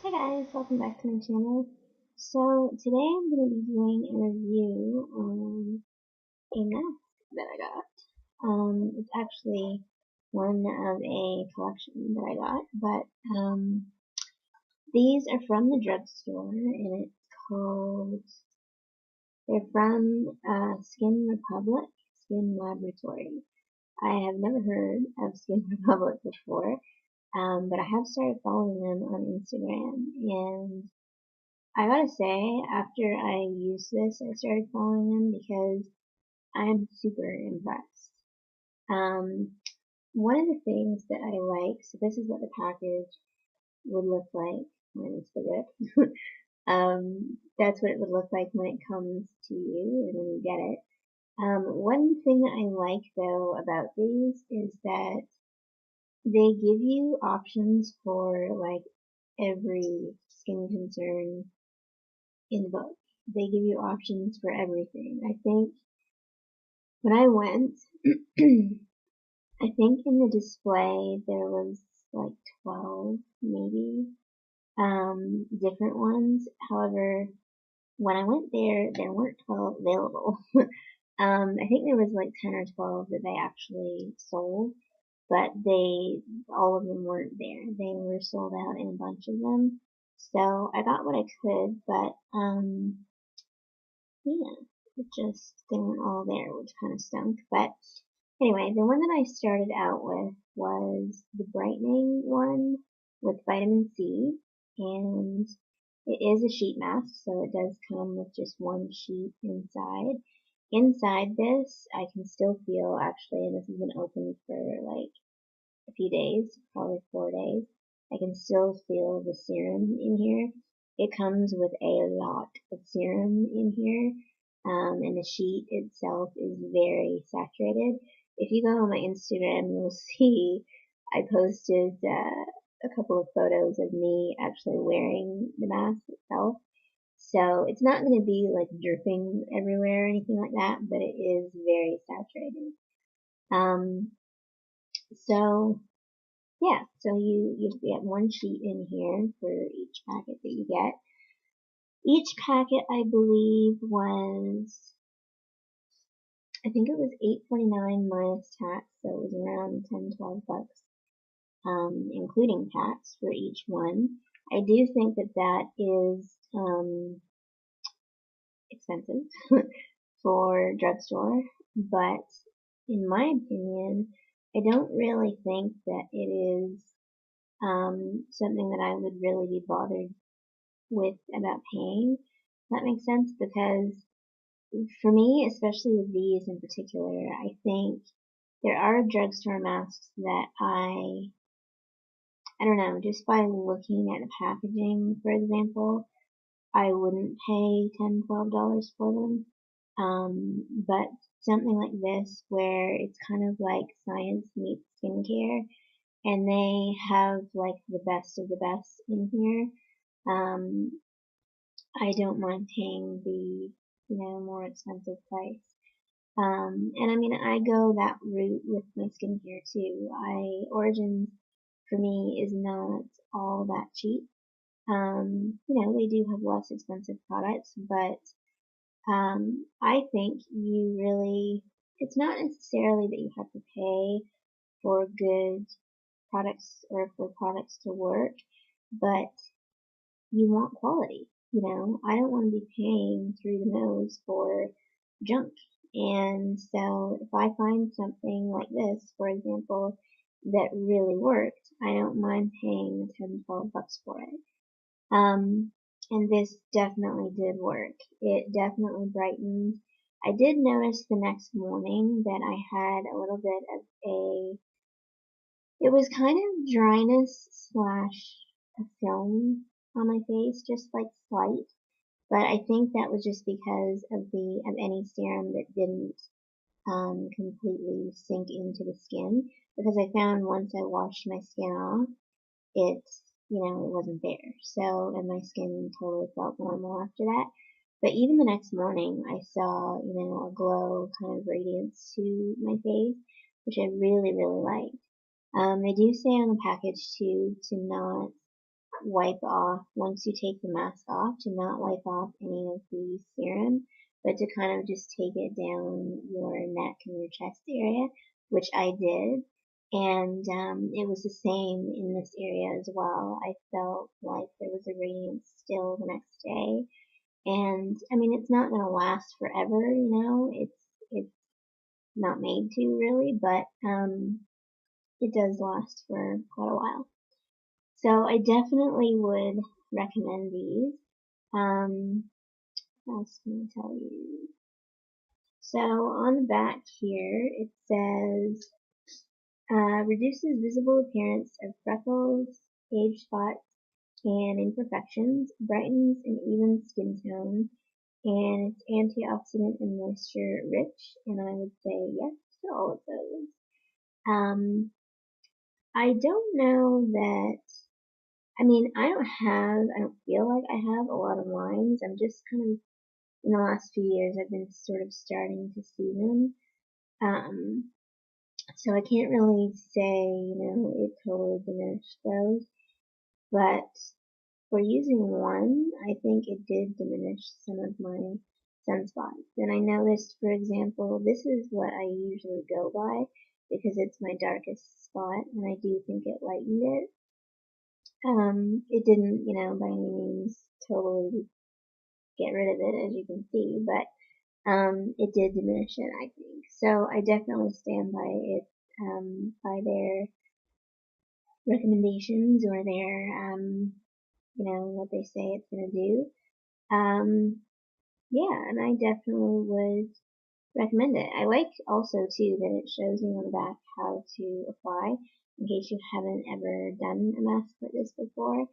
Hi guys, welcome back to my channel. So today I'm going to be doing a review on a mask that I got. It's actually one of a collection that I got, but these are from the drugstore and it's called, they're from Skin Republic, Skin Laboratory. I have never heard of Skin Republic before, but I have started following them on Instagram, and I gotta say, after I used this, I started following them because I'm super impressed. Um, One of the things that I like, so this is what the package would look like minus the rip. That's what it would look like when it comes to you and when you get it. One thing that I like though about these is that they give you options for like every skin concern in the book. They give you options for everything. I think when I went, I think in the display there was like 12 maybe different ones. However, when I went there, there weren't 12 available. I think there was like 10 or 12 that they actually sold, but all of them weren't there. They were sold out in a bunch of them. So I got what I could, but yeah, it just, they weren't all there, which kind of stunk. But anyway, the one that I started out with was the Brightening one with vitamin C, and it is a sheet mask, so it does come with just one sheet inside. Inside this, I can still feel, actually, and this has been open for like a few days, probably 4 days, I can still feel the serum in here. It comes with a lot of serum in here, and the sheet itself is very saturated. If you go on my Instagram, you'll see I posted a couple of photos of me actually wearing the mask itself. So it's not going to be like dripping everywhere or anything like that, but it is very saturated. Um, so yeah, so you get one sheet in here for each packet that you get. Each packet, I believe, was, I think it was $8.49 minus tax, so it was around 10-12 bucks, including tax for each one. I do think that that is expensive for drugstore, but in my opinion, I don't really think that it is something that I would really be bothered with about paying. That makes sense, because for me, especially with these in particular, I think there are drugstore masks that I don't know, just by looking at the packaging, for example, I wouldn't pay $10-12 for them. But something like this, where it's kind of like science meets skincare, and they have like the best of the best in here. I don't mind paying the, more expensive price. And I mean, I go that route with my skincare too. Origins for me is not all that cheap. They do have less expensive products, but I think it's not necessarily that you have to pay for good products or for products to work, but you want quality. I don't want to be paying through the nose for junk. And so if I find something like this, for example, that really worked, I don't mind paying 10-12 bucks for it. And this definitely did work. It definitely brightened. I did notice the next morning that I had a little bit of it was kind of dryness slash a film on my face, just like slight. But I think that was just because of any serum that didn't completely sink into the skin. Because I found once I washed my skin off, it wasn't there. So, and my skin totally felt normal after that. But even the next morning, I saw, a glow kind of radiance to my face, which I really, really liked. They do say on the package too to not wipe off, once you take the mask off, to not wipe off any of the serum, but to kind of just take it down your neck and your chest area, which I did. And it was the same in this area as well. I felt like there was a radiance still the next day. And I mean, it's not going to last forever, you know, it's not made to really, but it does last for quite a while. So I definitely would recommend these. What else can I tell you? So on the back here, it says, reduces visible appearance of freckles, age spots, and imperfections, brightens an even skin tone, and it's antioxidant and moisture rich, and I would say yes to all of those. I don't know that, I mean, I don't feel like I have a lot of lines. I'm just kind of, in the last few years, I've been sort of starting to see them. So I can't really say, you know, it totally diminished those, but for using one, I think it did diminish some of my sunspots. And I noticed, for example, this is what I usually go by because it's my darkest spot, and I do think it lightened it. It didn't, you know, by any means totally get rid of it, as you can see, but it did diminish it, I think. So I definitely stand by it, by their recommendations or their, you know, what they say it's going to do. Yeah, and I definitely would recommend it. I like also too that it shows you on the back how to apply in case you haven't ever done a mask like this before.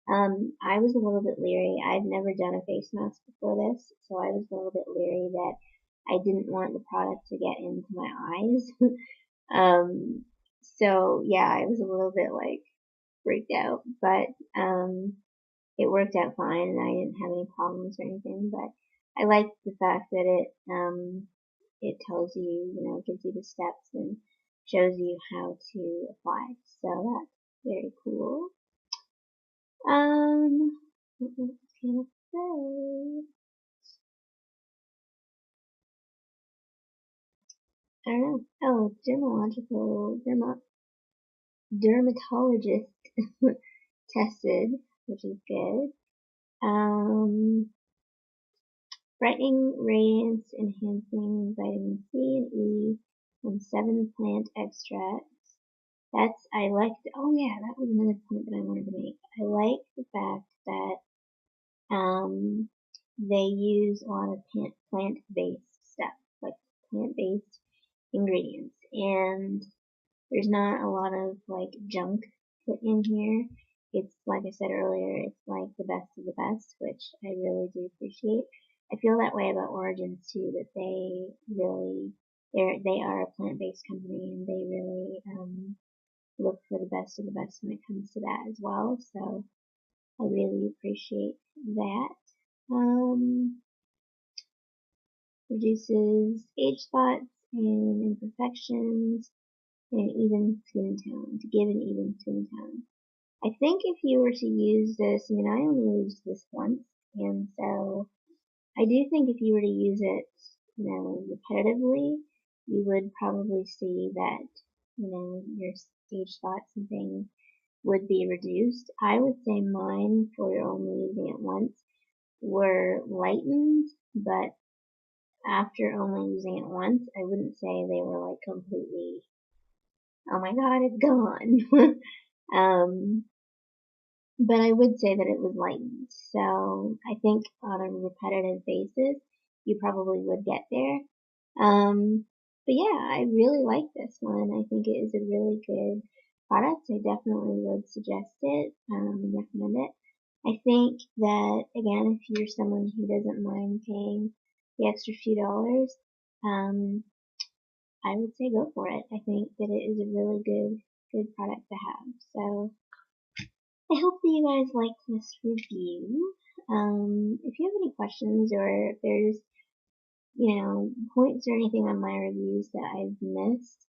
I was a little bit leery. I've never done a face mask before this, so I was a little bit leery that I didn't want the product to get into my eyes. So yeah, I was a little bit like freaked out, but it worked out fine and I didn't have any problems or anything. But I liked the fact that it tells you, you know, gives you the steps and shows you how to apply. So that's very cool. What else can I say? I don't know. Oh, dermatologist tested, which is good. Brightening, radiance, enhancing vitamin C and E, and 7 plant extracts. I liked, oh yeah, that was another point that I wanted to make. I like the fact that, they use a lot of plant-based stuff, like plant-based ingredients, and there's not a lot of like junk put in here. It's like I said earlier, it's like the best of the best, which I really do appreciate. I feel that way about Origins too, that they are a plant-based company and they really look for the best of the best when it comes to that as well. So I really appreciate that. Reduces age spots and imperfections and even skin tone, to give an even skin tone. I think if you were to use this, I mean, I only used this once, and so I do think if you were to use it, you know, repetitively, you would probably see that, you know, your age spots and things would be reduced. I would say mine, for only using it once, were lightened, but after only using it once, I wouldn't say they were like completely, oh my god, it's gone. But I would say that it was lightened. So I think on a repetitive basis, you probably would get there. But yeah, I really like this one. I think it is a really good product. I definitely would suggest it and recommend it. I think that, again, if you're someone who doesn't mind paying the extra few dollars, I would say go for it. I think that it is a really good product to have. So I hope that you guys liked this review. If you have any questions or if there's, you know, points or anything on my reviews that I've missed,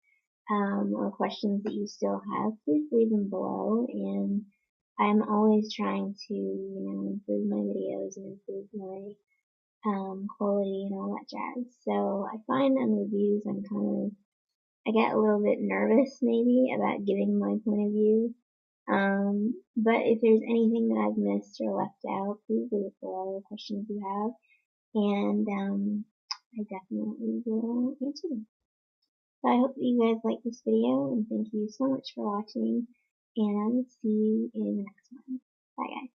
or questions that you still have, please leave them below and I'm always trying to, improve my videos and improve my quality and all that jazz. So I find on reviews I get a little bit nervous maybe about giving my point of view. But if there's anything that I've missed or left out, please leave below the questions you have, and I definitely will answer them. So I hope that you guys like this video, and thank you so much for watching, and see you in the next one. Bye guys.